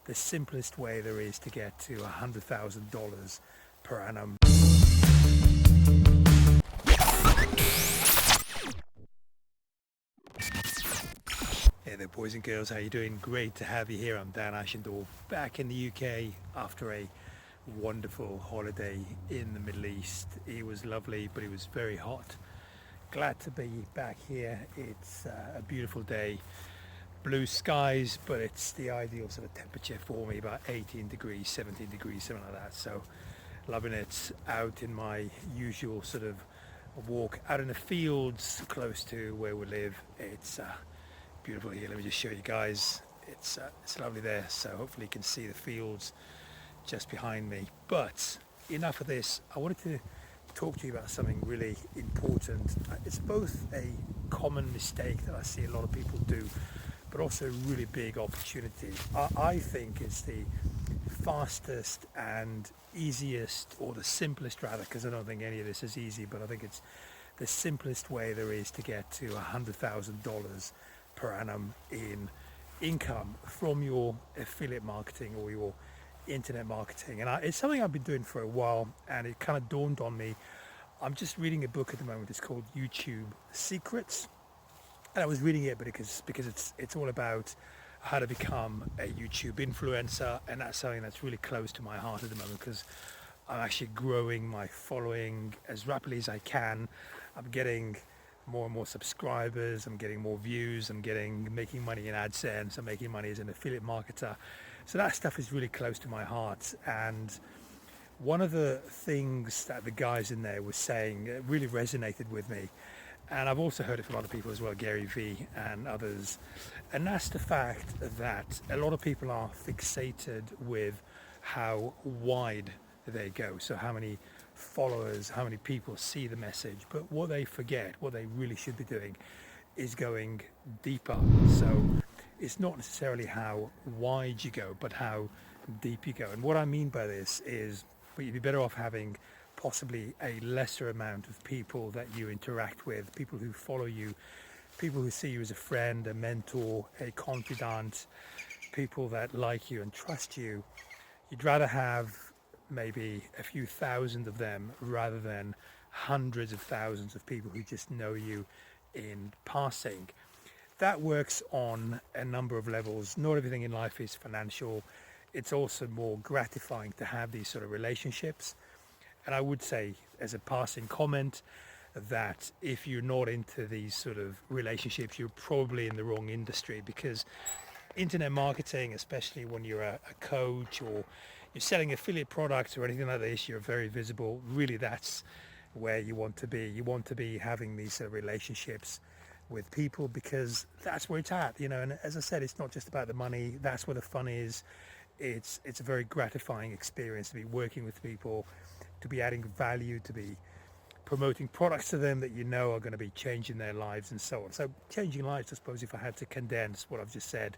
the simplest way there is to get to $100,000 per annum. Hey there boys and girls, how you doing? Great to have you here. I'm Dan Ashendorf, back in the UK after a wonderful holiday in the Middle East. It was lovely, but it was very hot. Glad to be back here. It's a beautiful day, blue skies, but it's the ideal sort of temperature for me, about 18 degrees, 17 degrees, something like that. So loving it, out in my usual sort of walk out in the fields close to where we live. It's beautiful here. Let me just show you guys. It's lovely there, so hopefully you can see the fields just behind me. But enough of this. I wanted to talk to you about something really important. It's both a common mistake that I see a lot of people do, but also a really big opportunity. I think it's the fastest and easiest, or the simplest rather, because I don't think any of this is easy, but I think it's the simplest way there is to get to $100,000 per annum in income from your affiliate marketing or your internet marketing. And it's something I've been doing for a while, and it kind of dawned on me. I'm just reading a book at the moment. It's called YouTube Secrets, and I was reading it because it's all about how to become a YouTube influencer, and that's something that's really close to my heart at the moment, because I'm actually growing my following as rapidly as I can. I'm getting more and more subscribers, I'm getting more views, I'm making money in AdSense, I'm making money as an affiliate marketer. So that stuff is really close to my heart. And one of the things that the guys in there were saying really resonated with me, and I've also heard it from other people as well, Gary Vee and others, and that's the fact that a lot of people are fixated with how wide they go, so how many followers, how many people see the message. But what they forget, what they really should be doing, is going deeper. So it's not necessarily how wide you go, but how deep you go. And what I mean by this is, well, you'd be better off having possibly a lesser amount of people that you interact with, people who follow you, people who see you as a friend, a mentor, a confidant, people that like you and trust you. You'd rather have maybe a few thousand of them rather than hundreds of thousands of people who just know you in passing. That works on a number of levels. Not everything in life is financial. It's also more gratifying to have these sort of relationships. And I would say, as a passing comment, that if you're not into these sort of relationships, you're probably in the wrong industry, because internet marketing, especially when you're a coach or you're selling affiliate products or anything like this, you're very visible. Really, that's where you want to be. You want to be having these relationships with people, because that's where it's at, And as I said, it's not just about the money. That's where the fun is. It's a very gratifying experience to be working with people, to be adding value, to be promoting products to them that you know are going to be changing their lives and so on. So changing lives, I suppose, if I had to condense what I've just said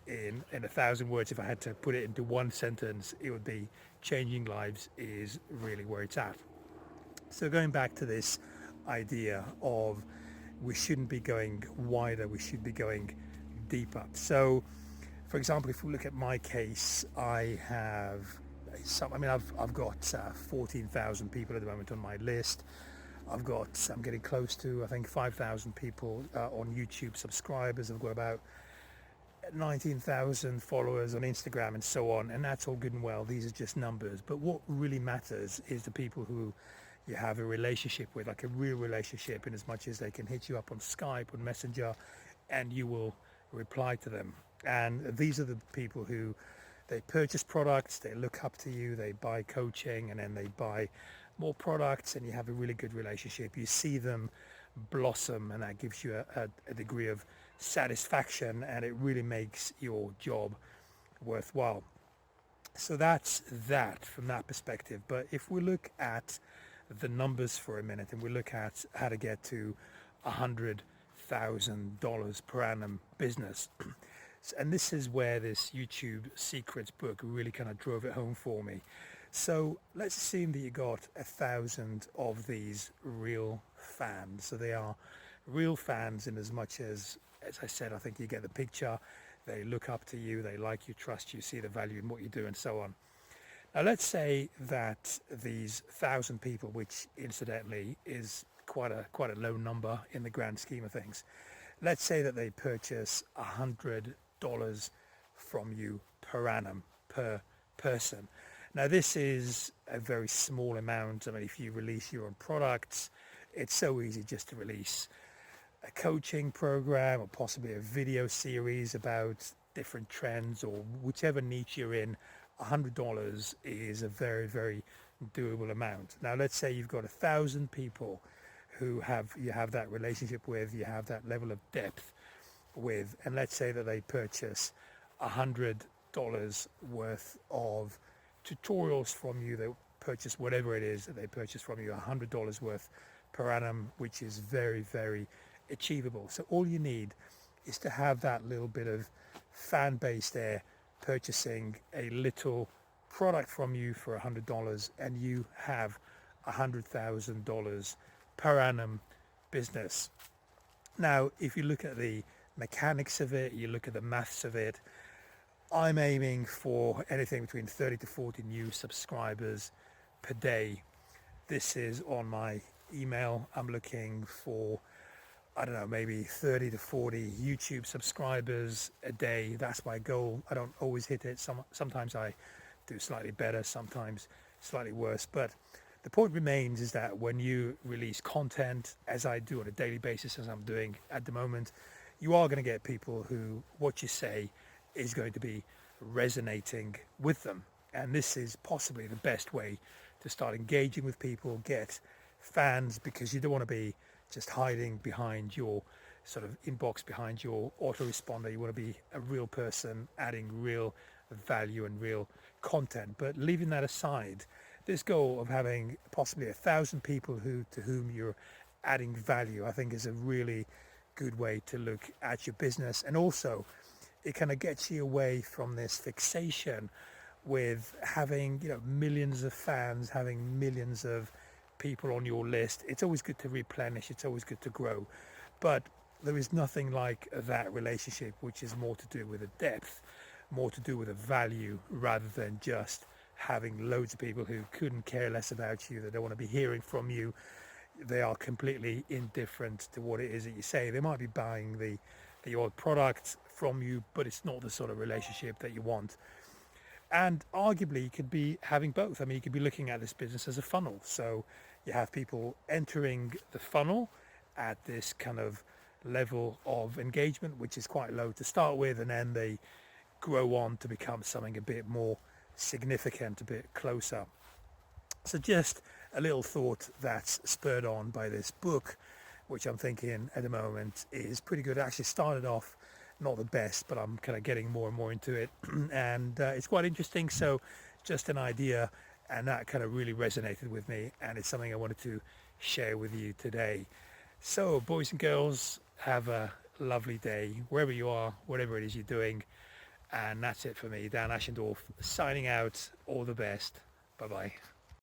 in 1,000 words, if I had to put it into one sentence, it would be changing lives is really where it's at. So going back to this idea of we shouldn't be going wider, we should be going deeper. So for example, if we look at my case, I've got 14,000 people at the moment on my list. I'm getting close to, I think, 5,000 people on YouTube subscribers. I've got about 19,000 followers on Instagram and so on, and that's all good and well. These are just numbers, but what really matters is the people who you have a relationship with, like a real relationship, in as much as they can hit you up on Skype, on Messenger, and you will reply to them. And these are the people who, they purchase products, they look up to you, they buy coaching, and then they buy more products, and you have a really good relationship. You see them blossom, and that gives you a degree of satisfaction, and it really makes your job worthwhile. So that's that from that perspective. But if we look at the numbers for a minute, and we look at how to get to $100,000 per annum business, and this is where this YouTube Secrets book really kind of drove it home for me. So let's assume that you got 1,000 of these real fans. So they are real fans in as much as I said, I think you get the picture. they look up to you, they like you, trust you, see the value in what you do, and so on. Now, let's say that these 1,000 people, which incidentally is quite a low number in the grand scheme of things, let's say that they purchase $100 from you per annum per person. Now, this is a very small amount. I mean, if you release your own products, it's so easy just to release a coaching program or possibly a video series about different trends or whichever niche you're in. $100 is a very, very doable amount. Now, let's say you've got 1,000 people who you have that relationship with, you have that level of depth with, and let's say that they purchase $100 worth of tutorials from you. They purchase whatever it is that they purchase from you, $100 worth per annum, which is very, very achievable. So all you need is to have that little bit of fan base there purchasing a little product from you for $100, and you have $100,000 per annum business. Now, if you look at the mechanics of it, you look at the maths of it, I'm aiming for anything between 30 to 40 new subscribers per day. This is on my email. I'm looking for, I don't know, maybe 30 to 40 YouTube subscribers a day. That's my goal. I don't always hit it. Sometimes I do slightly better, sometimes slightly worse. But the point remains is that when you release content, as I do on a daily basis, as I'm doing at the moment, you are going to get people who what you say is going to be resonating with them. And this is possibly the best way to start engaging with people, get fans, because you don't want to be just hiding behind your sort of inbox, behind your autoresponder. You want to be a real person adding real value and real content. But leaving that aside, this goal of having possibly 1,000 people to whom you're adding value, I think is a really good way to look at your business. And also it kind of gets you away from this fixation with having, millions of fans, having millions of people on your list. It's always good to replenish, it's always good to grow, but there is nothing like that relationship, which is more to do with a depth, more to do with a value, rather than just having loads of people who couldn't care less about you, they don't want to be hearing from you, they are completely indifferent to what it is that you say. They might be buying the odd product from you, but it's not the sort of relationship that you want. And arguably you could be having both. I mean, you could be looking at this business as a funnel. So you have people entering the funnel at this kind of level of engagement, which is quite low to start with, and then they grow on to become something a bit more significant, a bit closer. So just a little thought that's spurred on by this book, which I'm thinking at the moment is pretty good. It actually started off not the best, but I'm kind of getting more and more into it, and it's quite interesting. So just an idea, and that kind of really resonated with me, and it's something I wanted to share with you today. So boys and girls, have a lovely day wherever you are, whatever it is you're doing, and that's it for me, Dan Ashendorf, signing out. All the best. Bye bye.